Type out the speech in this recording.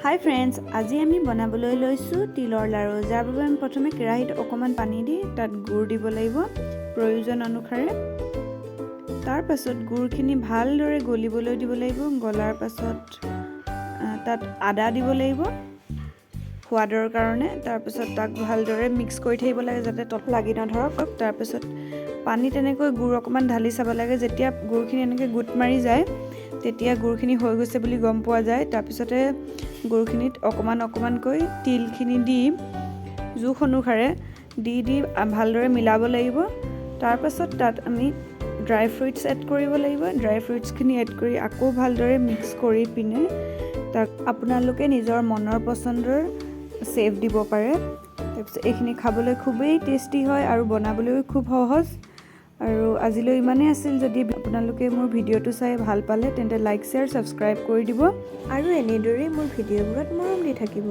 Hi friends, आज आमी बनाबोलै लैसु तिলৰ लाৰু। Jar বাবে আমি প্ৰথমে কেৰাহীত অকমান পানী দি তাত গুড় দিব লাগিব প্ৰয়োজন অনুসাৰে। তাৰ পাছত গুড়খিনি ভালদৰে গলিবলৈ দিব লাগিব। গলাৰ পাছত তাত আদা দিব লাগিব সোৱাদৰ কাৰণে। তাৰ পাছত তাক ভালদৰে মিক্স কৰি থাকিব লাগে যাতে তলত লাগি নধৰক। তাৰ পাছত পানী তেনেকৈ গুড় অকমান ঢালি চাব লাগে। যেতিয়া গুড়খিনি এনেকৈ গুট মাৰি যায় তেতিয়া গুড়খিনি হৈ গৈছে বুলি গম পোৱা যায়। তাৰ পিছতে গুড়খিনিত অকমানকৈ তিলখিনি দি জোখ অনুসাৰে দি ভালদৰে মিলাব লাগিব। তাৰ পাছত তাত আমি ড্ৰাই ফ্ৰুটছ এড কৰিব লাগিব। ড্ৰাই ফ্ৰুটছখিনি এড কৰি আকৌ ভালদৰে মিক্স কৰি পিনে তাক আপোনালোকে নিজৰ মনৰ পছন্দৰ চেপ দিব পাৰে। তাৰপিছত এইখিনি খাবলৈ খুবেই টেষ্টি হয় আৰু বনাবলৈও খুব সহজ। আৰু আজিলৈ ইমানেই আছিল। যদি আপোনালোকে মোৰ ভিডিঅ'টো চাই ভাল পালে তেন্তে লাইক শ্বেয়াৰ ছাবস্ক্ৰাইব কৰি দিব আৰু এনেদৰে মোৰ ভিডিঅ'বোৰত মৰম দি থাকিব।